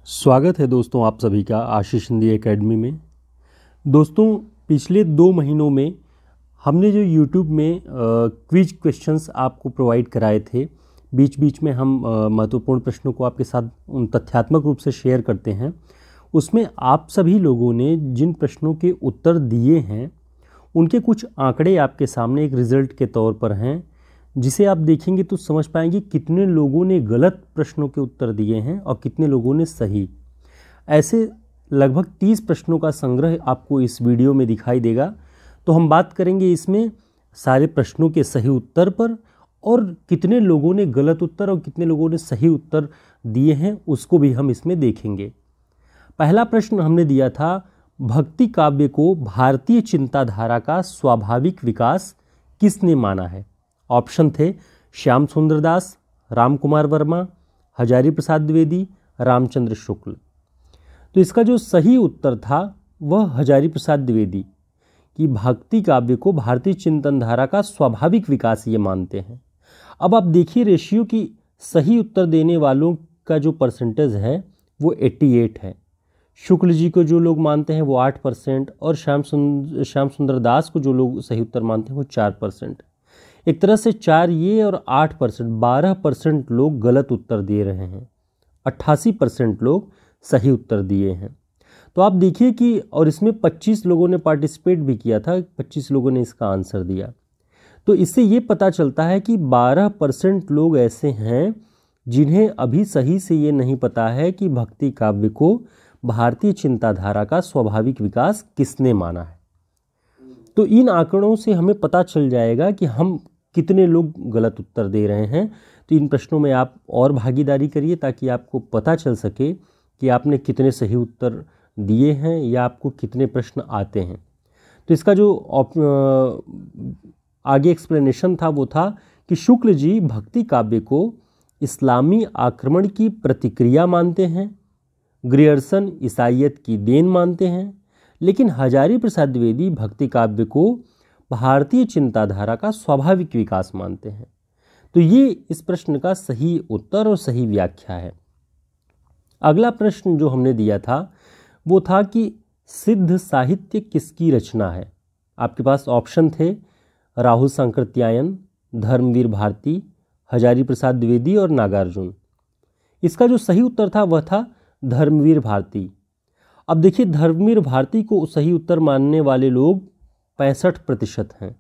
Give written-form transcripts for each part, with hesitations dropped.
स्वागत है दोस्तों आप सभी का आशीष हिंदी एकेडमी में। दोस्तों पिछले 2 महीनों में हमने जो YouTube में क्विज क्वेश्चंस आपको प्रोवाइड कराए थे, बीच बीच में हम महत्वपूर्ण प्रश्नों को आपके साथ तथ्यात्मक रूप से शेयर करते हैं। उसमें आप सभी लोगों ने जिन प्रश्नों के उत्तर दिए हैं उनके कुछ आंकड़े आपके सामने एक रिज़ल्ट के तौर पर हैं, जिसे आप देखेंगे तो समझ पाएंगे कितने लोगों ने गलत प्रश्नों के उत्तर दिए हैं और कितने लोगों ने सही। ऐसे लगभग 30 प्रश्नों का संग्रह आपको इस वीडियो में दिखाई देगा। तो हम बात करेंगे इसमें सारे प्रश्नों के सही उत्तर पर, और कितने लोगों ने गलत उत्तर और कितने लोगों ने सही उत्तर दिए हैं उसको भी हम इसमें देखेंगे। पहला प्रश्न हमने दिया था, भक्ति काव्य को भारतीय चिंताधारा का स्वाभाविक विकास किसने माना है? ऑप्शन थे श्याम सुंदर दास, राम कुमार वर्मा, हजारी प्रसाद द्विवेदी, रामचंद्र शुक्ल। तो इसका जो सही उत्तर था वह हजारी प्रसाद द्विवेदी कि भक्ति काव्य को भारतीय चिंतन धारा का स्वाभाविक विकास ये मानते हैं। अब आप देखिए रेशियो की सही उत्तर देने वालों का जो परसेंटेज है वो 88 है। शुक्ल जी को जो लोग मानते हैं वो 8% और श्याम सुंदर दास को जो लोग सही उत्तर मानते हैं वो 4%। एक तरह से 4 ये और 8%, 12% लोग गलत उत्तर दे रहे हैं, 88% लोग सही उत्तर दिए हैं। तो आप देखिए कि और इसमें 25 लोगों ने पार्टिसिपेट भी किया था, 25 लोगों ने इसका आंसर दिया। तो इससे ये पता चलता है कि 12% लोग ऐसे हैं जिन्हें अभी सही से ये नहीं पता है कि भक्ति काव्य को भारतीय चिंताधारा का स्वाभाविक विकास किसने माना है। तो इन आंकड़ों से हमें पता चल जाएगा कि हम कितने लोग गलत उत्तर दे रहे हैं। तो इन प्रश्नों में आप और भागीदारी करिए ताकि आपको पता चल सके कि आपने कितने सही उत्तर दिए हैं या आपको कितने प्रश्न आते हैं। तो इसका जो आगे एक्सप्लेनेशन था वो था कि शुक्ल जी भक्ति काव्य को इस्लामी आक्रमण की प्रतिक्रिया मानते हैं, ग्रियर्सन ईसाइयत की देन मानते हैं, लेकिन हजारी प्रसाद द्विवेदी भक्ति काव्य को भारतीय चिंताधारा का स्वाभाविक विकास मानते हैं। तो ये इस प्रश्न का सही उत्तर और सही व्याख्या है। अगला प्रश्न जो हमने दिया था वो था कि सिद्ध साहित्य किसकी रचना है? आपके पास ऑप्शन थे राहुल सांकृत्यायन, धर्मवीर भारती, हजारी प्रसाद द्विवेदी और नागार्जुन। इसका जो सही उत्तर था वह था धर्मवीर भारती। अब देखिए धर्मवीर भारती को सही उत्तर मानने वाले लोग 65% हैं।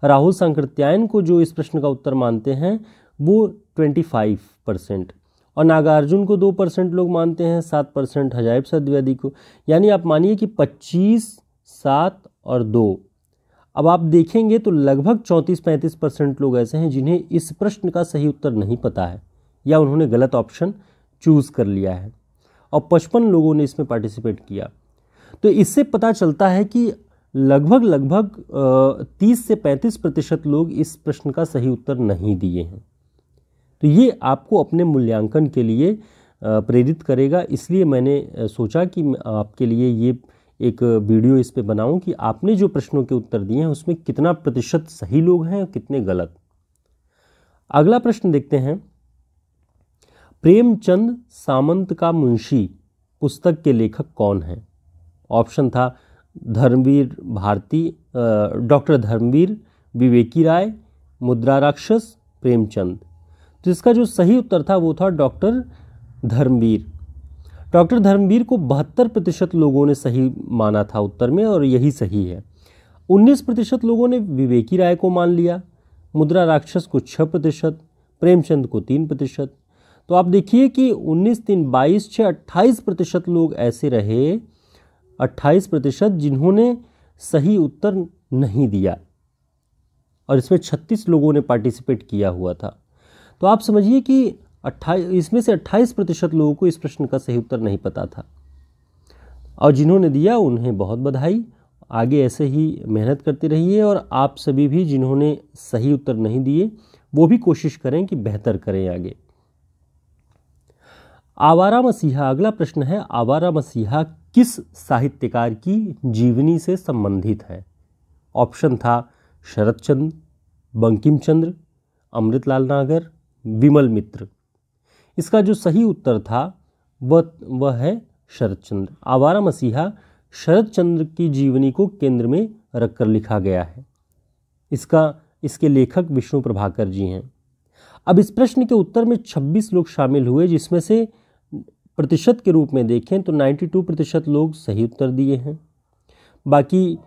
राहुल सांकृत्यायन को जो इस प्रश्न का उत्तर मानते हैं वो 25% और नागार्जुन को 2% लोग मानते हैं, 7% हजारी प्रसाद द्विवेदी को। यानी आप मानिए कि 25, 7 और 2। अब आप देखेंगे तो लगभग 34-35% लोग ऐसे हैं जिन्हें इस प्रश्न का सही उत्तर नहीं पता है या उन्होंने गलत ऑप्शन चूज कर लिया है, और 55 लोगों ने इसमें पार्टिसिपेट किया। तो इससे पता चलता है कि लगभग 30 से 35% लोग इस प्रश्न का सही उत्तर नहीं दिए हैं। तो ये आपको अपने मूल्यांकन के लिए प्रेरित करेगा, इसलिए मैंने सोचा कि आपके लिए ये एक वीडियो इस पे बनाऊं कि आपने जो प्रश्नों के उत्तर दिए हैं उसमें कितना प्रतिशत सही लोग हैं और कितने गलत। अगला प्रश्न देखते हैं, प्रेमचंद सामंत का मुंशी पुस्तक के लेखक कौन है? ऑप्शन था धर्मवीर भारती, डॉक्टर धर्मवीर, विवेकी राय, मुद्रा राक्षस, प्रेमचंद। तो इसका जो सही उत्तर था वो था डॉक्टर धर्मवीर। डॉक्टर धर्मवीर को 72% लोगों ने सही माना था उत्तर में, और यही सही है। 19% लोगों ने विवेकी राय को मान लिया, मुद्रा राक्षस को 6%, प्रेमचंद को 3%। तो आप देखिए कि 19, 3, 22, 6, 28% लोग ऐसे रहे, 28% जिन्होंने सही उत्तर नहीं दिया, और इसमें 36 लोगों ने पार्टिसिपेट किया हुआ था। तो आप समझिए कि इसमें से 28% लोगों को इस प्रश्न का सही उत्तर नहीं पता था, और जिन्होंने दिया उन्हें बहुत बधाई। आगे ऐसे ही मेहनत करते रहिए, और आप सभी भी जिन्होंने सही उत्तर नहीं दिए वो भी कोशिश करें कि बेहतर करें आगे। आवारा मसीहा, अगला प्रश्न है, आवारा मसीहा किस साहित्यकार की जीवनी से संबंधित है? ऑप्शन था शरत चंद्र, बंकिम चंद्र, अमृतलाल नागर, विमल मित्र। इसका जो सही उत्तर था वह है शरत चंद्र। आवारा मसीहा शरत चंद्र की जीवनी को केंद्र में रखकर लिखा गया है। इसके लेखक विष्णु प्रभाकर जी हैं। अब इस प्रश्न के उत्तर में 26 लोग शामिल हुए, जिसमें से प्रतिशत के रूप में देखें तो 92% लोग सही उत्तर दिए हैं। बाकी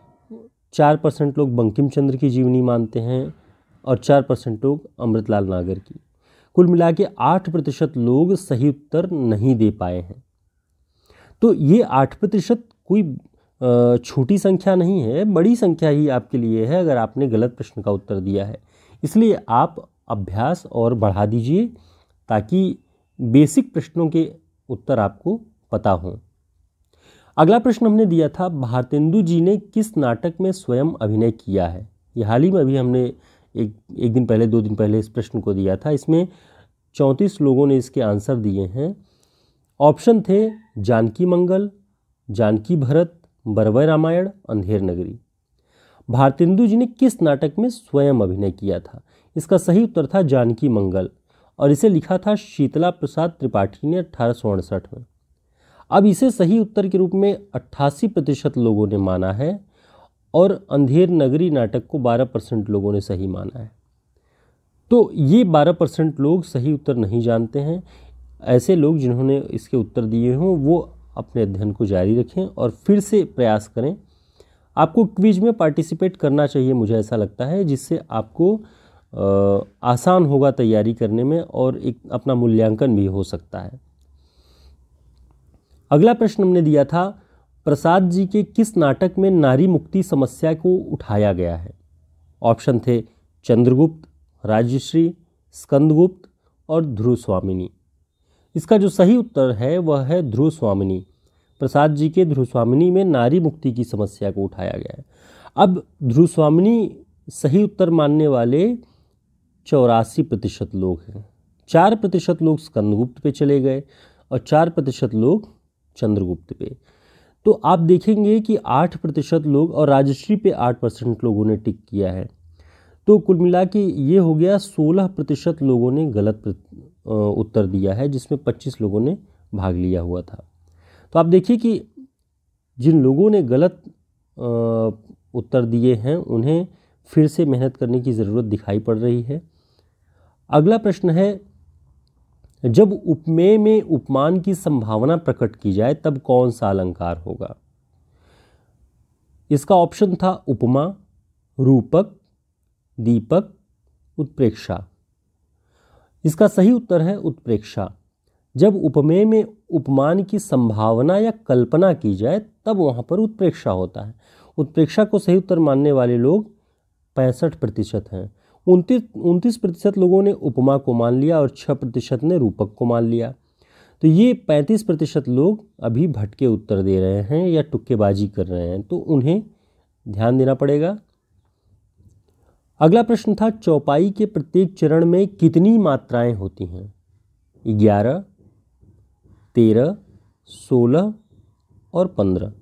4% लोग बंकिम चंद्र की जीवनी मानते हैं और 4% लोग अमृतलाल नागर की। कुल मिला के 8% लोग सही उत्तर नहीं दे पाए हैं। तो ये 8% कोई छोटी संख्या नहीं है, बड़ी संख्या ही आपके लिए है अगर आपने गलत प्रश्न का उत्तर दिया है। इसलिए आप अभ्यास और बढ़ा दीजिए ताकि बेसिक प्रश्नों के उत्तर आपको पता हों। अगला प्रश्न हमने दिया था, भारतेंदु जी ने किस नाटक में स्वयं अभिनय किया है। ये हाल ही में अभी हमने एक दिन पहले 2 दिन पहले इस प्रश्न को दिया था। इसमें 34 लोगों ने इसके आंसर दिए हैं। ऑप्शन थे जानकी मंगल, जानकी भरत, बरवय रामायण, अंधेर नगरी। भारतेंदु जी ने किस नाटक में स्वयं अभिनय किया था? इसका सही उत्तर था जानकी मंगल और इसे लिखा था शीतला प्रसाद त्रिपाठी ने 1868 में। अब इसे सही उत्तर के रूप में 88% लोगों ने माना है और अंधेर नगरी नाटक को 12% लोगों ने सही माना है। तो ये 12% लोग सही उत्तर नहीं जानते हैं। ऐसे लोग जिन्होंने इसके उत्तर दिए हों वो अपने अध्ययन को जारी रखें और फिर से प्रयास करें। आपको क्विज में पार्टिसिपेट करना चाहिए, मुझे ऐसा लगता है, जिससे आपको आसान होगा तैयारी करने में और एक अपना मूल्यांकन भी हो सकता है। अगला प्रश्न हमने दिया था, प्रसाद जी के किस नाटक में नारी मुक्ति समस्या को उठाया गया है? ऑप्शन थे चंद्रगुप्त, राजश्री, स्कंदगुप्त और ध्रुव स्वामिनी। इसका जो सही उत्तर है वह है ध्रुव स्वामिनी। प्रसाद जी के ध्रुव स्वामिनी में नारी मुक्ति की समस्या को उठाया गया है। अब ध्रुव स्वामिनी सही उत्तर मानने वाले 84% लोग हैं। 4% लोग स्कंदगुप्त पे चले गए और 4% लोग चंद्रगुप्त पे। तो आप देखेंगे कि 8% लोग और राजश्री पे 8% लोगों ने टिक किया है। तो कुल मिला के ये हो गया 16% लोगों ने गलत उत्तर दिया है, जिसमें 25 लोगों ने भाग लिया हुआ था। तो आप देखिए कि जिन लोगों ने गलत उत्तर दिए हैं उन्हें फिर से मेहनत करने की ज़रूरत दिखाई पड़ रही है। अगला प्रश्न है, जब उपमेय में उपमान की संभावना प्रकट की जाए तब कौन सा अलंकार होगा? इसका ऑप्शन था उपमा, रूपक, दीपक, उत्प्रेक्षा। इसका सही उत्तर है उत्प्रेक्षा। जब उपमेय में उपमान की संभावना या कल्पना की जाए तब वहाँ पर उत्प्रेक्षा होता है। उत्प्रेक्षा को सही उत्तर मानने वाले लोग 65% हैं। 29% लोगों ने उपमा को मान लिया और 6% ने रूपक को मान लिया। तो ये 35% लोग अभी भटके उत्तर दे रहे हैं या तुक्केबाजी कर रहे हैं, तो उन्हें ध्यान देना पड़ेगा। अगला प्रश्न था, चौपाई के प्रत्येक चरण में कितनी मात्राएं होती हैं? 11, 13, 16 और 15।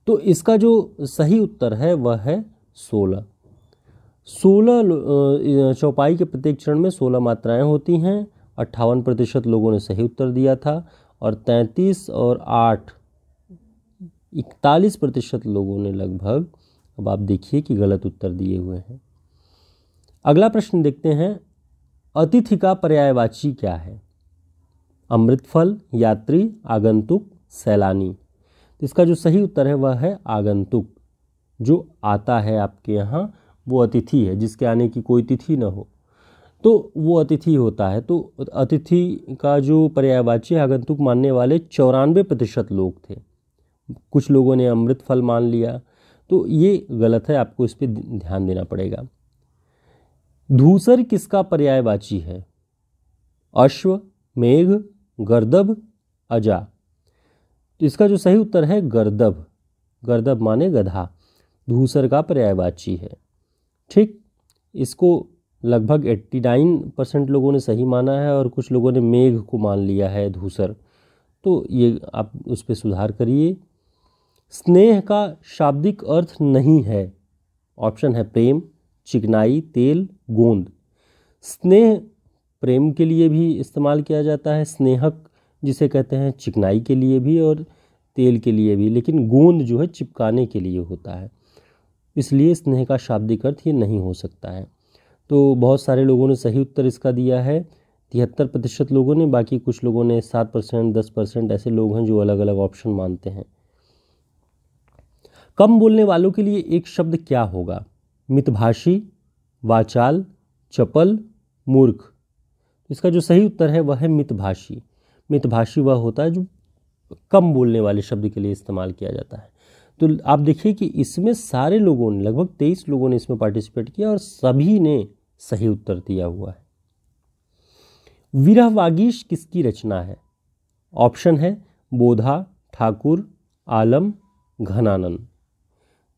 तो इसका जो सही उत्तर है वह है 16। 16 चौपाई के प्रत्येक चरण में 16 मात्राएं होती हैं। 58% लोगों ने सही उत्तर दिया था और 33 और 8 41% लोगों ने लगभग, अब आप देखिए कि गलत उत्तर दिए हुए हैं। अगला प्रश्न देखते हैं, अतिथि का पर्यायवाची क्या है? अमृतफल, यात्री, आगंतुक, सैलानी। तो इसका जो सही उत्तर है वह है आगंतुक। जो आता है आपके यहाँ वो अतिथि है, जिसके आने की कोई तिथि न हो तो वो अतिथि होता है। तो अतिथि का जो पर्यायवाची आगंतुक मानने वाले 94% लोग थे। कुछ लोगों ने अमृतफल मान लिया, तो ये गलत है, आपको इस पर ध्यान देना पड़ेगा। धूसर किसका पर्यायवाची है? अश्व, मेघ, गर्दभ, अजा। तो इसका जो सही उत्तर है गर्दभ। गर्दभ माने गधा, धूसर का पर्यायवाची है। ठीक, इसको लगभग 89% लोगों ने सही माना है और कुछ लोगों ने मेघ को मान लिया है धूसर। तो ये आप उस पर सुधार करिए। स्नेह का शाब्दिक अर्थ नहीं है। ऑप्शन है प्रेम, चिकनाई, तेल, गोंद। स्नेह प्रेम के लिए भी इस्तेमाल किया जाता है, स्नेहक जिसे कहते हैं चिकनाई के लिए भी और तेल के लिए भी, लेकिन गोंद जो है चिपकाने के लिए होता है, इसलिए स्नेह का शाब्दिक अर्थ ये नहीं हो सकता है। तो बहुत सारे लोगों ने सही उत्तर इसका दिया है, 73% लोगों ने, बाकी कुछ लोगों ने 7%, 10% ऐसे लोग हैं जो अलग अलग ऑप्शन मानते हैं। कम बोलने वालों के लिए एक शब्द क्या होगा? मितभाषी, वाचाल, चपल, मूर्ख। इसका जो सही उत्तर है वह है मितभाषी। मितभाषी वह होता है जो कम बोलने वाले शब्द के लिए इस्तेमाल किया जाता है। तो आप देखिए कि इसमें सारे लोगों ने, लगभग 23 लोगों ने इसमें पार्टिसिपेट किया और सभी ने सही उत्तर दिया हुआ है। विरह वागीश किसकी रचना है? ऑप्शन है बोधा, ठाकुर, आलम, घनानंद।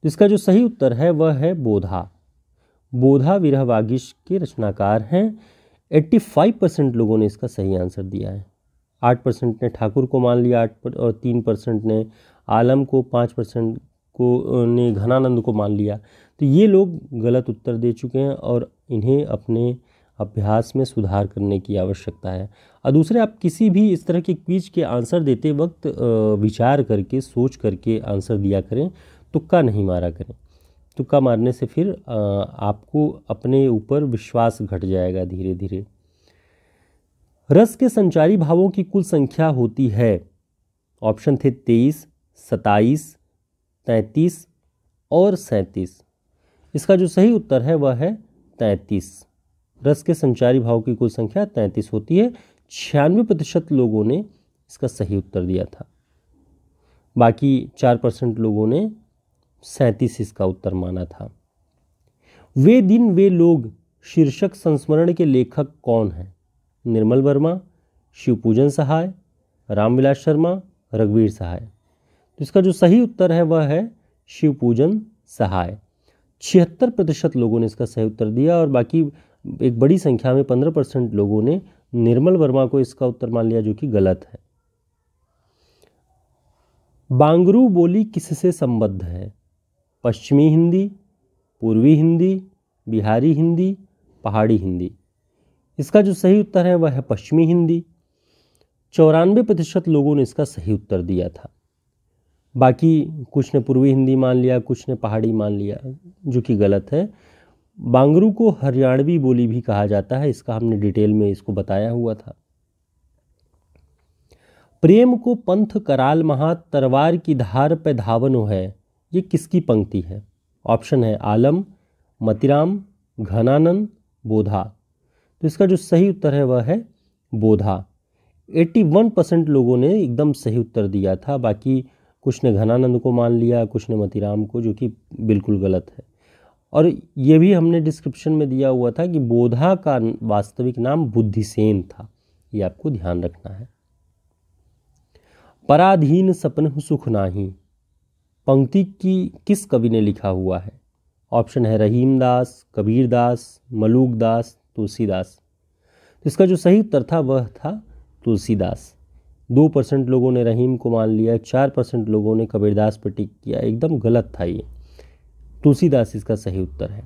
इसका जो सही उत्तर है वह है बोधा। बोधा विरह वागीश के रचनाकार हैं। 85% लोगों ने इसका सही आंसर दिया है। 8% ने ठाकुर को मान लिया, 8 और 3% ने आलम को, 5% को ने घनानंद को मान लिया। तो ये लोग गलत उत्तर दे चुके हैं और इन्हें अपने अभ्यास में सुधार करने की आवश्यकता है। और दूसरे, आप किसी भी इस तरह के क्विज के आंसर देते वक्त विचार करके, सोच करके आंसर दिया करें, तुक्का नहीं मारा करें। तुक्का मारने से फिर आपको अपने ऊपर विश्वास घट जाएगा धीरे धीरे। रस के संचारी भावों की कुल संख्या होती है। ऑप्शन थे 23, 27, 33 और 37। इसका जो सही उत्तर है वह है 33। रस के संचारी भाव की कुल संख्या 33 होती है। 96% लोगों ने इसका सही उत्तर दिया था, बाकी 4% लोगों ने 37 इसका उत्तर माना था। वे दिन वे लोग शीर्षक संस्मरण के लेखक कौन हैं? निर्मल वर्मा, शिवपूजन सहाय, रामविलास शर्मा, रघुवीर सहाय। तो इसका जो सही उत्तर है वह है शिवपूजन सहाय। 76% लोगों ने इसका सही उत्तर दिया और बाकी एक बड़ी संख्या में 15% लोगों ने निर्मल वर्मा को इसका उत्तर मान लिया, जो कि गलत है। बांगरू बोली किससे संबद्ध है? पश्चिमी हिंदी, पूर्वी हिंदी, बिहारी हिंदी, पहाड़ी हिंदी। इसका जो सही उत्तर है वह है पश्चिमी हिंदी। 94% लोगों ने इसका सही उत्तर दिया था, बाकी कुछ ने पूर्वी हिंदी मान लिया, कुछ ने पहाड़ी मान लिया, जो कि गलत है। बांगरू को हरियाणवी बोली भी कहा जाता है, इसका हमने डिटेल में इसको बताया हुआ था। प्रेम को पंथ कराल महा, तरवार की धार पे धावनो है, ये किसकी पंक्ति है? ऑप्शन है आलम, मतिराम, घनानंद, बोधा। तो इसका जो सही उत्तर है वह है बोधा। 81% लोगों ने एकदम सही उत्तर दिया था, बाकी कुछ ने घनानंद को मान लिया, कुछ ने मतिराम को, जो कि बिल्कुल गलत है। और ये भी हमने डिस्क्रिप्शन में दिया हुआ था कि बोधा का वास्तविक नाम बुद्धिसेन था, ये आपको ध्यान रखना है। पराधीन सपन सुख नाही, पंक्ति की किस कवि ने लिखा हुआ है? ऑप्शन है रहीमदास, कबीरदास, मलूकदास, तुलसीदास। तो इसका जो सही उत्तर था वह था तुलसीदास। 2% लोगों ने रहीम को मान लिया, 4% लोगों ने कबीरदास पर टिक किया, एकदम गलत था ये। तुलसीदास इसका सही उत्तर है।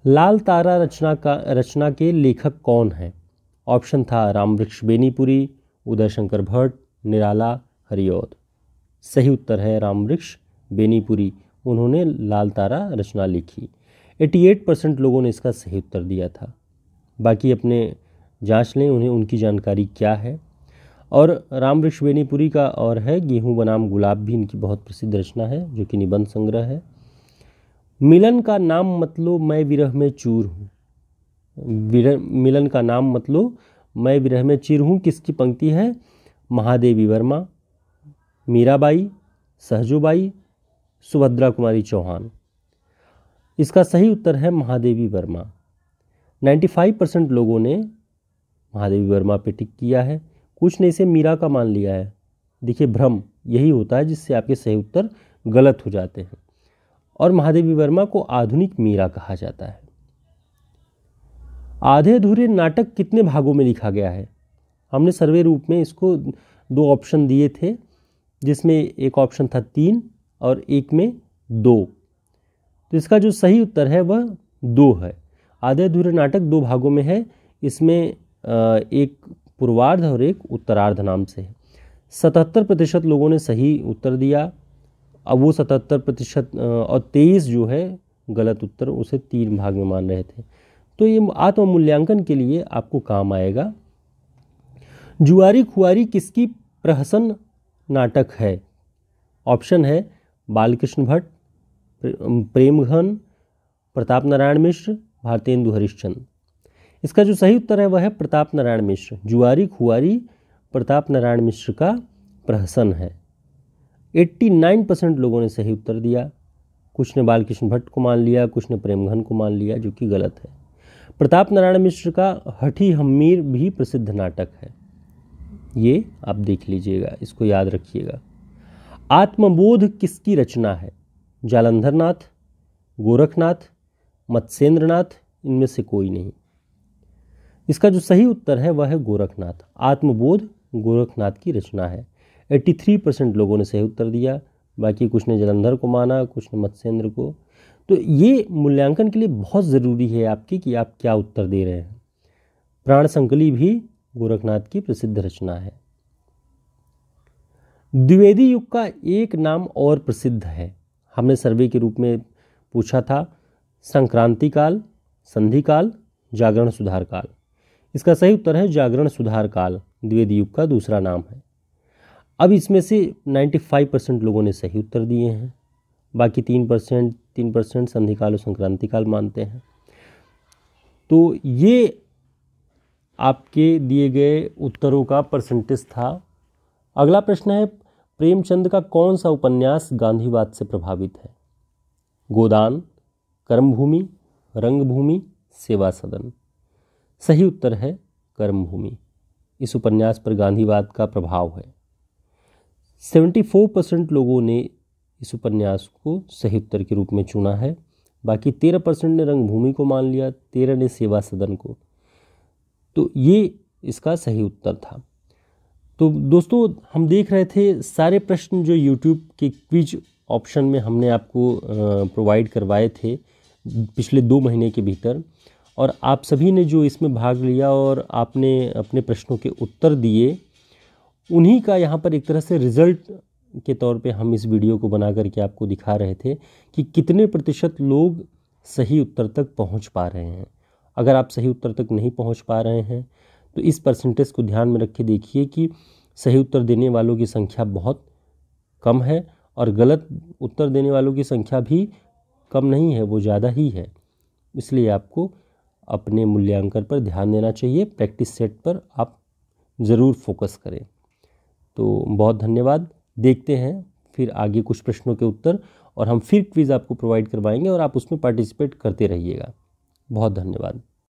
लाल तारा रचना के लेखक कौन है? ऑप्शन था रामवृक्ष बेनीपुरी, उदय शंकर भट्ट, निराला, हरिऔध। सही उत्तर है रामवृक्ष बेनीपुरी, उन्होंने लाल तारा रचना लिखी। 88% लोगों ने इसका सही उत्तर दिया था, बाकी अपने जांच लें उन्हें उनकी जानकारी क्या है। और रामवृक्ष बेनीपुरी का और है गेहूं बनाम गुलाब भी इनकी बहुत प्रसिद्ध रचना है, जो कि निबंध संग्रह है। मिलन का नाम मत लो मैं विरह में चूर हूँ, मिलन का नाम मत लो मैं विरह में चीर हूँ किसकी पंक्ति है? महादेवी वर्मा, मीराबाई, सहजोबाई, सुभद्रा कुमारी चौहान। इसका सही उत्तर है महादेवी वर्मा। 95% लोगों ने महादेवी वर्मा पे टिक किया है, कुछ ने इसे मीरा का मान लिया है। देखिए, भ्रम यही होता है जिससे आपके सही उत्तर गलत हो जाते हैं। और महादेवी वर्मा को आधुनिक मीरा कहा जाता है। आधे अधूरे नाटक कितने भागों में लिखा गया है? हमने सर्वे रूप में इसको 2 ऑप्शन दिए थे, जिसमें एक ऑप्शन था 3 और एक में 2। तो इसका जो सही उत्तर है वह 2 है। आधे अधूरे नाटक 2 भागों में है। इसमें एक पूर्वार्ध और एक उत्तरार्ध नाम से है। 77% लोगों ने सही उत्तर दिया। अब वो 77% और 23 जो है गलत उत्तर, उसे 3 भाग में मान रहे थे। तो ये आत्म मूल्यांकन के लिए आपको काम आएगा। जुआरी खुआरी किसकी प्रहसन नाटक है? ऑप्शन है बालकृष्ण भट्ट, प्रेमघन, प्रताप नारायण मिश्र, भारतेंदु हरिश्चंद्र। इसका जो सही उत्तर है वह है प्रताप नारायण मिश्र। जुआरी खुआरी प्रताप नारायण मिश्र का प्रहसन है। 89% लोगों ने सही उत्तर दिया। कुछ ने बालकृष्ण भट्ट को मान लिया, कुछ ने प्रेमघन को मान लिया, जो कि गलत है। प्रताप नारायण मिश्र का हठी हम्मीर भी प्रसिद्ध नाटक है। ये आप देख लीजिएगा, इसको याद रखिएगा। आत्मबोध किसकी रचना है? जालंधर नाथ, गोरखनाथ, मत्स्येंद्रनाथ, इनमें से कोई नहीं। इसका जो सही उत्तर है वह है गोरखनाथ। आत्मबोध गोरखनाथ की रचना है। 83% लोगों ने सही उत्तर दिया, बाकी कुछ ने जालंधर को माना, कुछ ने मत्स्येंद्र को। तो ये मूल्यांकन के लिए बहुत ज़रूरी है आपकी कि आप क्या उत्तर दे रहे हैं। प्राण संकली भी गोरखनाथ की प्रसिद्ध रचना है। द्विवेदी युग का एक नाम और प्रसिद्ध है। हमने सर्वे के रूप में पूछा था, संक्रांति काल, संधि काल, जागरण सुधार काल। इसका सही उत्तर है जागरण सुधार काल, द्विवेदी युग का दूसरा नाम है। अब इसमें से 95% लोगों ने सही उत्तर दिए हैं, बाकी 3% संधि काल और संक्रांति काल मानते हैं। तो ये आपके दिए गए उत्तरों का परसेंटेज था। अगला प्रश्न है, प्रेमचंद का कौन सा उपन्यास गांधीवाद से प्रभावित है? गोदान, कर्मभूमि, रंगभूमि, सेवा सदन। सही उत्तर है कर्मभूमि। इस उपन्यास पर गांधीवाद का प्रभाव है। 74% लोगों ने इस उपन्यास को सही उत्तर के रूप में चुना है, बाकी 13% ने रंगभूमि को मान लिया, 13 ने सेवा सदन को। तो ये इसका सही उत्तर था। तो दोस्तों, हम देख रहे थे सारे प्रश्न जो YouTube के क्विज ऑप्शन में हमने आपको प्रोवाइड करवाए थे पिछले 2 महीने के भीतर, और आप सभी ने जो इसमें भाग लिया और आपने अपने प्रश्नों के उत्तर दिए, उन्हीं का यहाँ पर एक तरह से रिजल्ट के तौर पे हम इस वीडियो को बना करके आपको दिखा रहे थे कि कितने प्रतिशत लोग सही उत्तर तक पहुँच पा रहे हैं। अगर आप सही उत्तर तक नहीं पहुँच पा रहे हैं तो इस परसेंटेज को ध्यान में रख के देखिए कि सही उत्तर देने वालों की संख्या बहुत कम है और गलत उत्तर देने वालों की संख्या भी कम नहीं है, वो ज़्यादा ही है। इसलिए आपको अपने मूल्यांकन पर ध्यान देना चाहिए। प्रैक्टिस सेट पर आप ज़रूर फोकस करें। तो बहुत धन्यवाद। देखते हैं फिर आगे कुछ प्रश्नों के उत्तर, और हम फिर क्विज़ आपको प्रोवाइड करवाएंगे और आप उसमें पार्टिसिपेट करते रहिएगा। बहुत धन्यवाद।